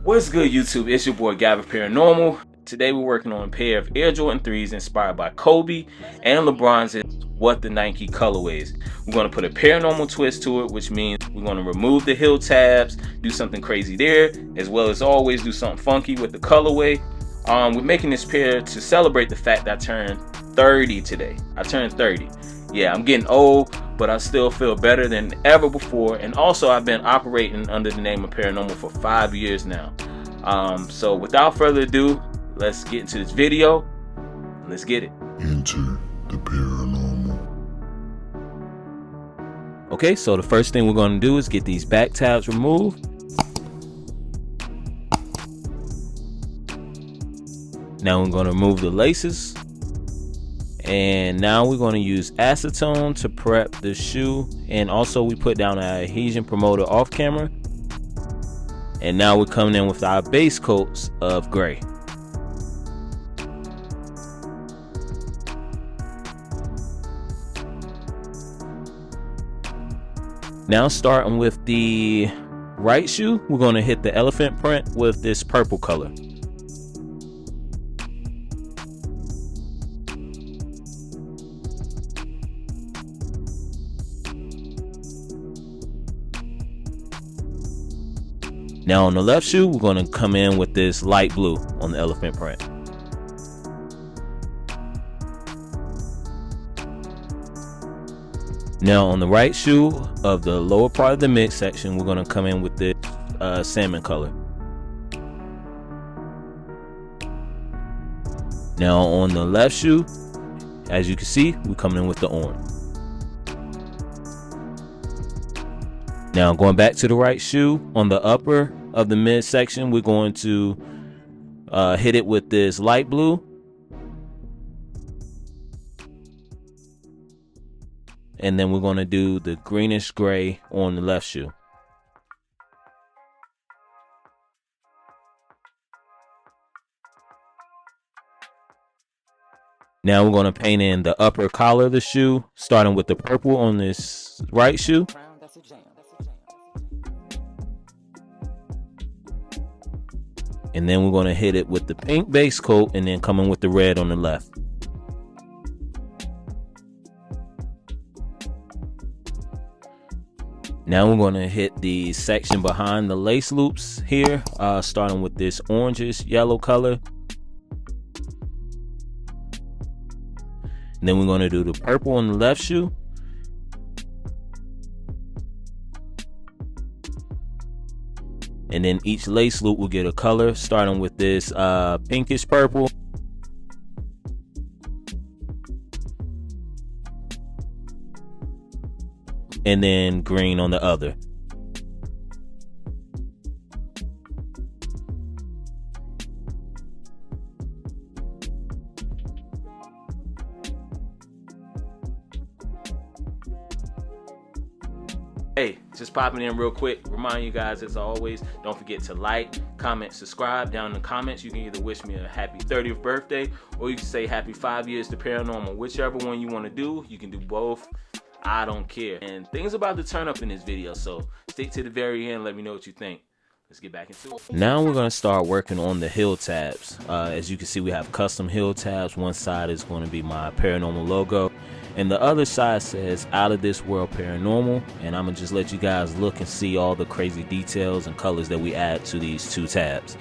What's good, YouTube? It's your boy Gavin Paranormal. Today we're working on a pair of Air Jordan 3s inspired by Kobe and LeBron's What the Nike colorways. We're going to put a paranormal twist to it, which means we're going to remove the heel tabs, do something crazy there, as well as always do something funky with the colorway. We're making this pair to celebrate the fact that I turned 30 today. I turned 30. Yeah, I'm getting old, but I still feel better than ever before. And also, I've been operating under the name of Paranormal for 5 years now. So without further ado, let's get into this video. Let's get it. Into the paranormal. Okay, so the first thing we're going to do is get these back tabs removed. Now we're going to remove the laces. And now we're going to use acetone to prep the shoe. And also we put down an adhesion promoter off camera. And now we're coming in with our base coats of gray. Now starting with the right shoe, we're going to hit the elephant print with this purple color. Now on the left shoe, we're going to come in with this light blue on the elephant print. Now on the right shoe of the lower part of the midsection, we're going to come in with this salmon color. Now on the left shoe, as you can see, we're coming in with the orange. Now going back to the right shoe, on the upper of the midsection, we're going to hit it with this light blue. And then we're going to do the greenish gray on the left shoe. Now we're going to paint in the upper collar of the shoe, starting with the purple on this right shoe. And then we're going to hit it with the pink base coat and then come in with the red on the left. Now we're going to hit the section behind the lace loops here, starting with this orangish yellow color. And then we're going to do the purple on the left shoe. And then each lace loop will get a color, starting with this pinkish purple. And then green on the other. Hey, just popping in real quick. Remind you guys, as always, don't forget to like, comment, subscribe. Down in the comments, you can either wish me a happy 30th birthday or you can say happy 5 years to Paranormal. Whichever one you want to do, you can do both. I don't care. And things about to turn up in this video, so stick to the very end. Let me know what you think. Let's get back into it. Now we're going to start working on the heel tabs. As you can see, we have custom heel tabs. One side is going to be my Paranormal logo, and the other side says Out of This World Paranormal. And I'm going to just let you guys look and see all the crazy details and colors that we add to these two tabs.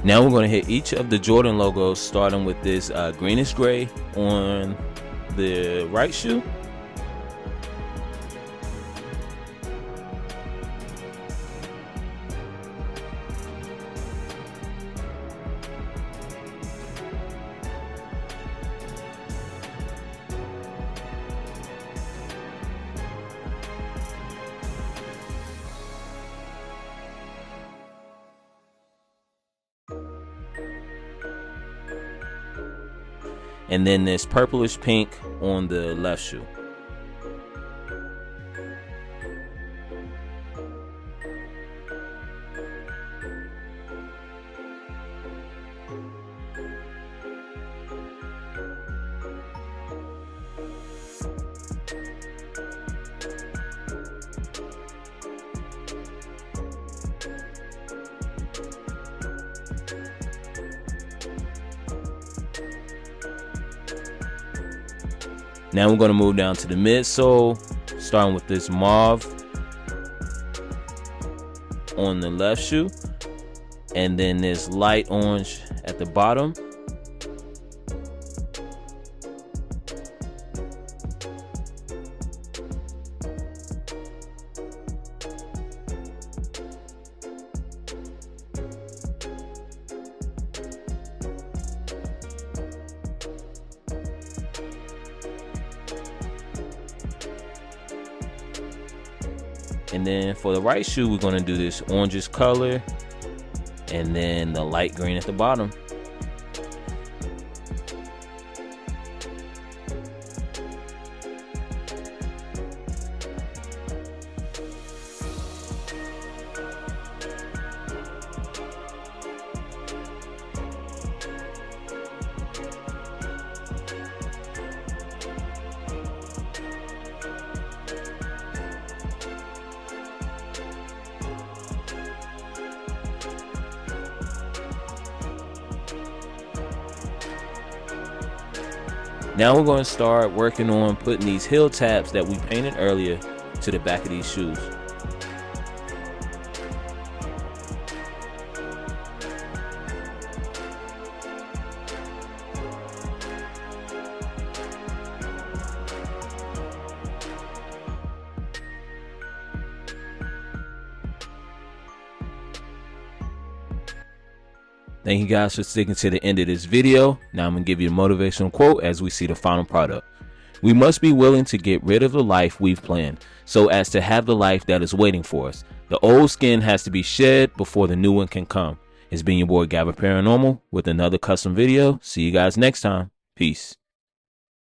Now we're going to hit each of the Jordan logos, starting with this greenish gray on the right shoe. And then this purplish pink on the left shoe. Now we're going to move down to the midsole, starting with this mauve on the left shoe, and then this light orange at the bottom. And then for the right shoe, we're going to do this orangish color and then the light green at the bottom. Now we're going to start working on putting these heel tabs that we painted earlier to the back of these shoes. Thank you guys for sticking to the end of this video. Now I'm going to give you a motivational quote as we see the final product. We must be willing to get rid of the life we've planned so as to have the life that is waiting for us. The old skin has to be shed before the new one can come. It's been your boy Gavin PAiRANORMAL with another custom video. See you guys next time. Peace.